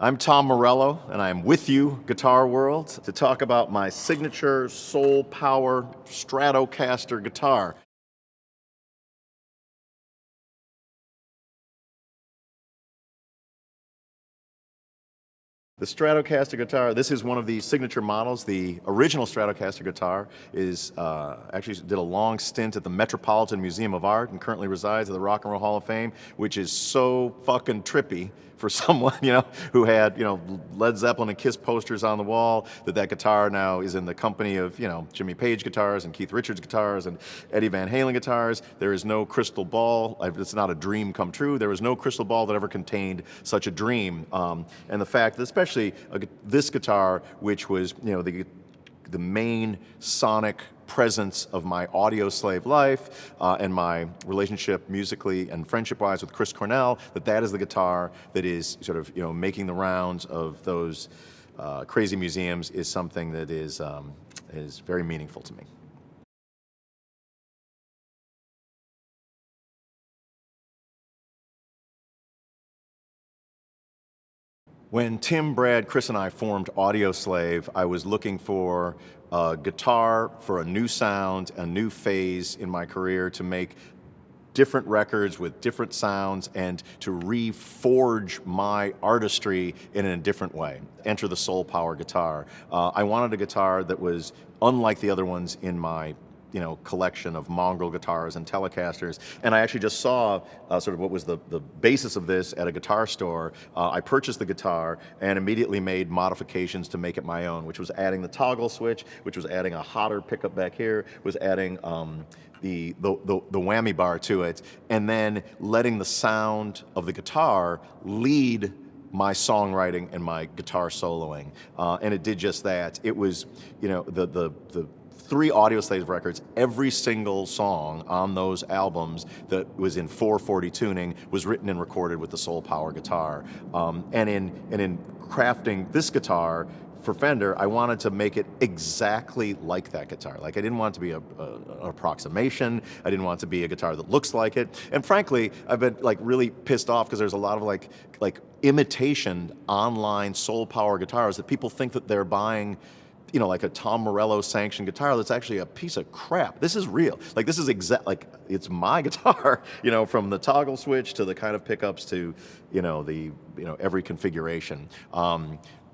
I'm Tom Morello, and I'm with you, Guitar World, to talk about my signature Soul Power Stratocaster guitar. The Stratocaster guitar, this is one of the signature models. The original Stratocaster guitar is actually did a long stint at the Metropolitan Museum of Art and currently resides at the Rock and Roll Hall of Fame, which is so fucking trippy for someone, who had, Led Zeppelin and Kiss posters on the wall, that guitar now is in the company of, Jimmy Page guitars and Keith Richards guitars and Eddie Van Halen guitars. There is no crystal ball. It's not a dream come true. There was no crystal ball that ever contained such a dream. And the fact that especially this guitar, which was, the main sonic presence of my Audioslave life and my relationship musically and friendship-wise with Chris Cornell, that is the guitar that is sort of, making the rounds of those crazy museums, is something that is very meaningful to me. When Tim, Brad, Chris, and I formed Audioslave, I was looking for a guitar for a new sound, a new phase in my career, to make different records with different sounds and to reforge my artistry in a different way. Enter the Soul Power guitar. I wanted a guitar that was unlike the other ones in my collection of mongrel guitars and Telecasters. And I actually just saw sort of what was the basis of this at a guitar store. I purchased the guitar and immediately made modifications to make it my own, which was adding the toggle switch, which was adding a hotter pickup back here, was adding the whammy bar to it, and then letting the sound of the guitar lead my songwriting and my guitar soloing. And it did just that. It was, the 3 Audioslave records, every single song on those albums that was in 440 tuning was written and recorded with the Soul Power guitar. And in crafting this guitar for Fender, I wanted to make it exactly like that guitar. Like, I didn't want it to be an approximation. I didn't want it to be a guitar that looks like it. And frankly, I've been really pissed off because there's a lot of like imitation online Soul Power guitars that people think that they're buying, like a Tom Morello sanctioned guitar that's actually a piece of crap. This is real. This is it's my guitar, from the toggle switch to the kind of pickups to, every configuration.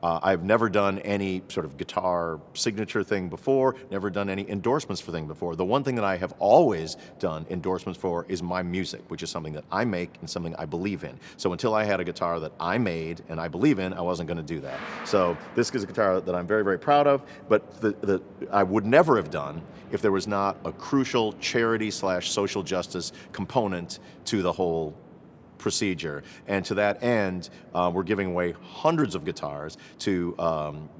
I've never done any sort of guitar signature thing before, never done any endorsements for thing before. The one thing that I have always done endorsements for is my music, which is something that I make and something I believe in. So until I had a guitar that I made and I believe in, I wasn't going to do that. So this is a guitar that I'm very, very proud of, but that I would never have done if there was not a crucial charity/social justice component to the whole procedure. And to that end, we're giving away hundreds of guitars to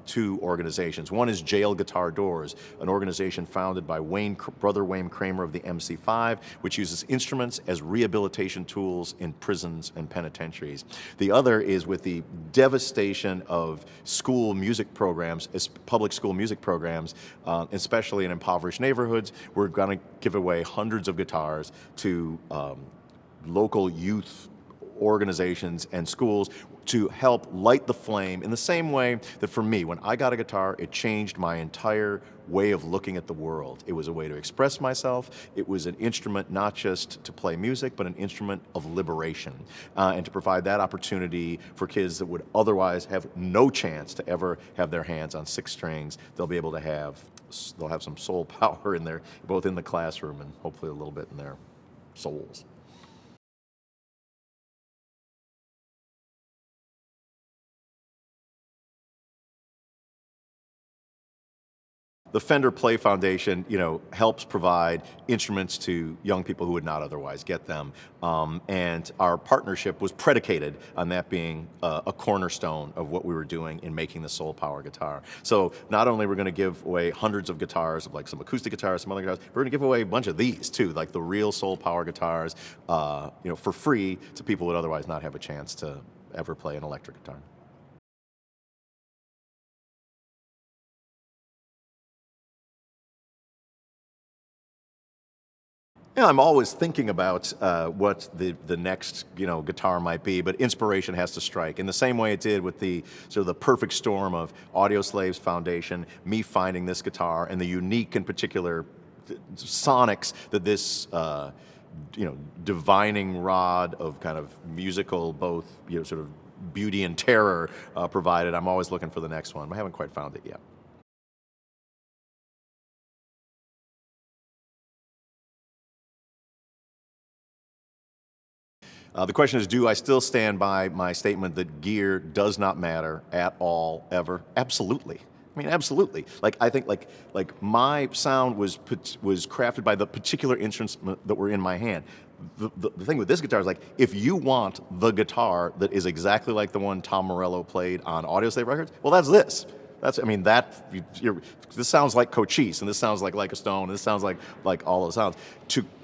2 organizations. One is Jail Guitar Doors, an organization founded by Brother Wayne Kramer of the MC5, which uses instruments as rehabilitation tools in prisons and penitentiaries. The other is with the devastation of school music programs, public school music programs, especially in impoverished neighborhoods. We're going to give away hundreds of guitars to local youth organizations and schools to help light the flame in the same way that for me, when I got a guitar, it changed my entire way of looking at the world. It was a way to express myself. It was an instrument not just to play music, but an instrument of liberation, and to provide that opportunity for kids that would otherwise have no chance to ever have their hands on 6 strings. They'll have some soul power in there, both in the classroom and hopefully a little bit in their souls. The Fender Play Foundation, helps provide instruments to young people who would not otherwise get them. And our partnership was predicated on that being a cornerstone of what we were doing in making the Soul Power guitar. So not only we're going to give away hundreds of guitars, of some acoustic guitars, some other guitars, we're going to give away a bunch of these too, like the real Soul Power guitars, for free to people who would otherwise not have a chance to ever play an electric guitar. Yeah, I'm always thinking about what the next guitar might be, but inspiration has to strike in the same way it did with the sort of the perfect storm of Audioslave's foundation, me finding this guitar, and the unique and particular sonics that this divining rod of kind of musical both sort of beauty and terror provided. I'm always looking for the next one. I haven't quite found it yet. The question is, do I still stand by my statement that gear does not matter at all, ever? Absolutely. I mean, absolutely. Like, I think like my sound was crafted by the particular instruments that were in my hand. The thing with this guitar is, like, if you want the guitar that is exactly like the one Tom Morello played on Audioslave records, well, that's this. That's, I mean, this sounds like Cochise, and this sounds like a Stone, and this sounds like all those sounds.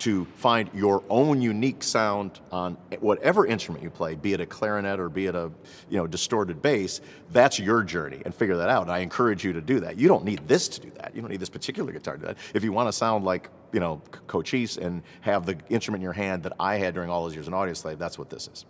To find your own unique sound on whatever instrument you play, be it a clarinet or be it a distorted bass, that's your journey, and figure that out. And I encourage you to do that. You don't need this to do that. You don't need this particular guitar to do that. If you want to sound like Cochise and have the instrument in your hand that I had during all those years in Audioslave, that's what this is.